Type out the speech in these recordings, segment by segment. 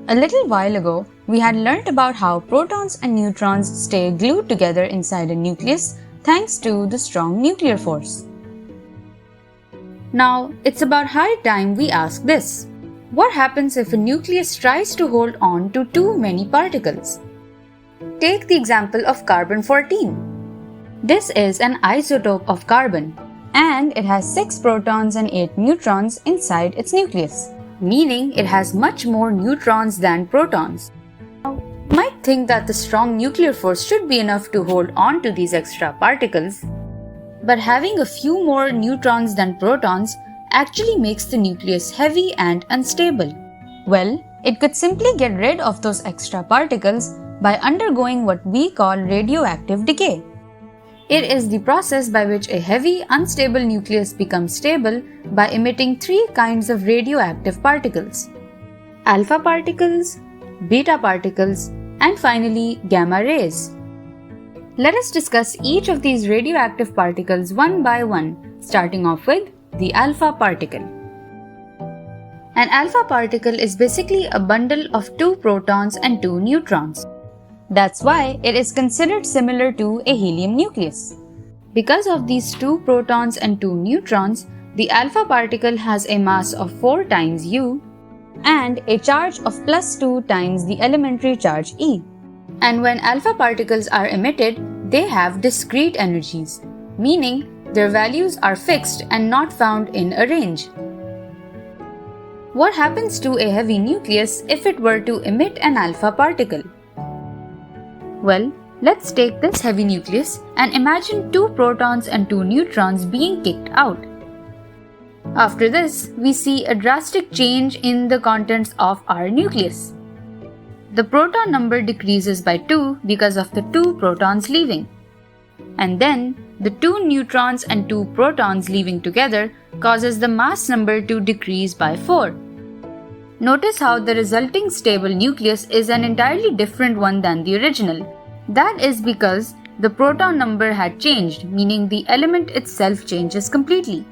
A little while ago, we had learnt about how protons and neutrons stay glued together inside a nucleus thanks to the strong nuclear force. Now, it's about high time we ask this. What happens if a nucleus tries to hold on to too many particles? Take the example of carbon-14. This is an isotope of carbon, and it has 6 protons and 8 neutrons inside its nucleus, meaning it has much more neutrons than protons. You might think that the strong nuclear force should be enough to hold on to these extra particles, but having a few more neutrons than protons actually makes the nucleus heavy and unstable. Well, it could simply get rid of those extra particles by undergoing what we call radioactive decay. It is the process by which a heavy, unstable nucleus becomes stable by emitting 3 kinds of radioactive particles: alpha particles, beta particles, and finally gamma rays. Let us discuss each of these radioactive particles one by one, starting off with the alpha particle. An alpha particle is basically a bundle of 2 protons and 2 neutrons. That's why it is considered similar to a helium nucleus. Because of these 2 protons and 2 neutrons, the alpha particle has a mass of 4 times U and a charge of +2 times the elementary charge E. And when alpha particles are emitted, they have discrete energies, meaning their values are fixed and not found in a range. What happens to a heavy nucleus if it were to emit an alpha particle? Well, let's take this heavy nucleus and imagine 2 protons and 2 neutrons being kicked out. After this, we see a drastic change in the contents of our nucleus. The proton number decreases by 2 because of the 2 protons leaving. And then, the 2 neutrons and 2 protons leaving together causes the mass number to decrease by 4. Notice how the resulting stable nucleus is an entirely different one than the original. That is because the proton number had changed, meaning the element itself changes completely.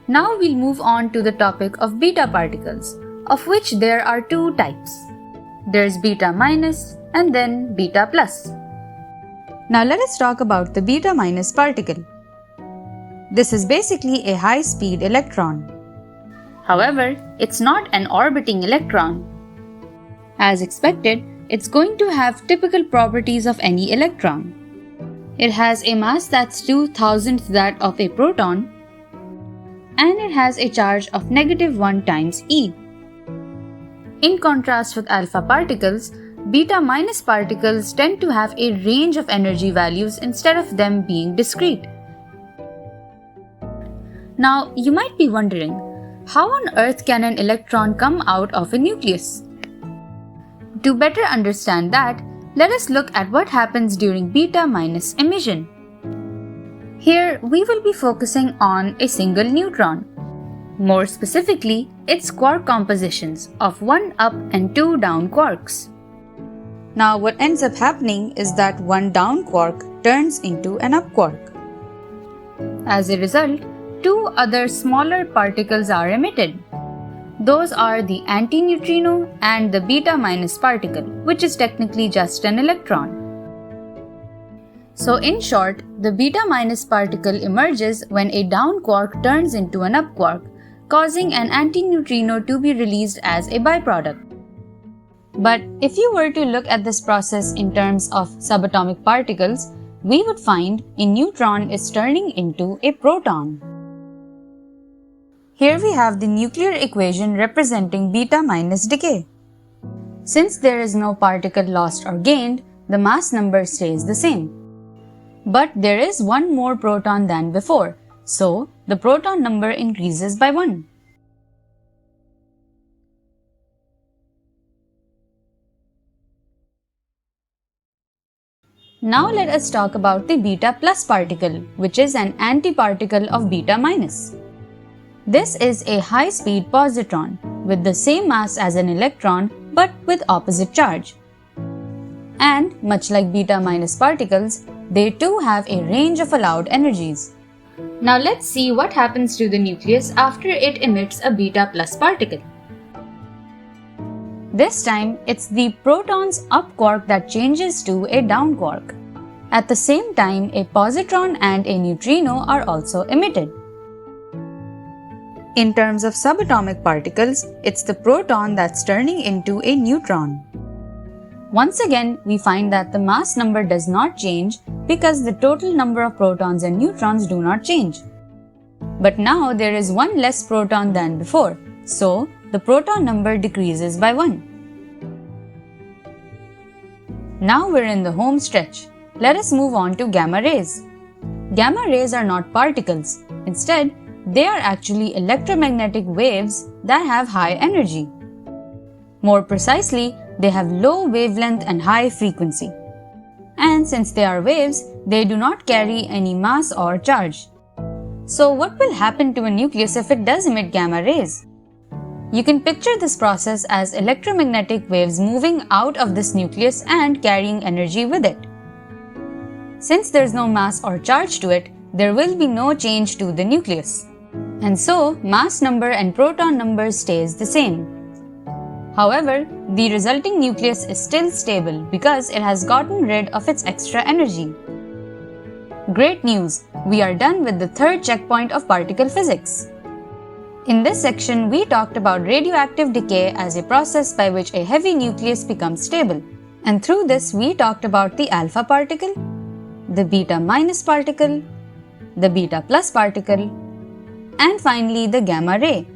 Now we'll move on to the topic of beta particles, of which there are 2 types. There's beta minus and then beta plus. Now let us talk about the beta minus particle. This is basically a high-speed electron. However, it's not an orbiting electron. As expected, it's going to have typical properties of any electron. It has a mass that's 2,000th that of a proton, and it has a charge of -1 times E. In contrast with alpha particles, beta minus particles tend to have a range of energy values instead of them being discrete. Now, you might be wondering, how on earth can an electron come out of a nucleus? To better understand that, let us look at what happens during beta minus emission. Here, we will be focusing on a single neutron. More specifically, its quark compositions of 1 up and 2 down quarks. Now, what ends up happening is that 1 down quark turns into an up quark. As a result, 2 other smaller particles are emitted. Those are the antineutrino and the beta minus particle, which is technically just an electron. So in short, the beta minus particle emerges when a down quark turns into an up quark, causing an antineutrino to be released as a byproduct. But if you were to look at this process in terms of subatomic particles, we would find a neutron is turning into a proton. Here we have the nuclear equation representing beta minus decay. Since there is no particle lost or gained, the mass number stays the same. But there is 1 more proton than before, so the proton number increases by 1. Now let us talk about the beta plus particle, which is an antiparticle of beta minus. This is a high-speed positron with the same mass as an electron but with opposite charge. And much like beta minus particles, they too have a range of allowed energies. Now let's see what happens to the nucleus after it emits a beta plus particle. This time, it's the proton's up quark that changes to a down quark. At the same time, a positron and a neutrino are also emitted. In terms of subatomic particles, it's the proton that's turning into a neutron. Once again, we find that the mass number does not change because the total number of protons and neutrons do not change. But now there is one less proton than before, so the proton number decreases by 1. Now we're in the home stretch. Let us move on to gamma rays. Gamma rays are not particles. Instead, they are actually electromagnetic waves that have high energy. More precisely, they have low wavelength and high frequency. And since they are waves, they do not carry any mass or charge. So what will happen to a nucleus if it does emit gamma rays? You can picture this process as electromagnetic waves moving out of this nucleus and carrying energy with it. Since there's no mass or charge to it, there will be no change to the nucleus. And so, mass number and proton number stays the same. However, the resulting nucleus is still stable because it has gotten rid of its extra energy. Great news! We are done with the third checkpoint of particle physics. In this section, we talked about radioactive decay as a process by which a heavy nucleus becomes stable. And through this, we talked about the alpha particle, the beta minus particle, the beta plus particle, and finally the gamma ray.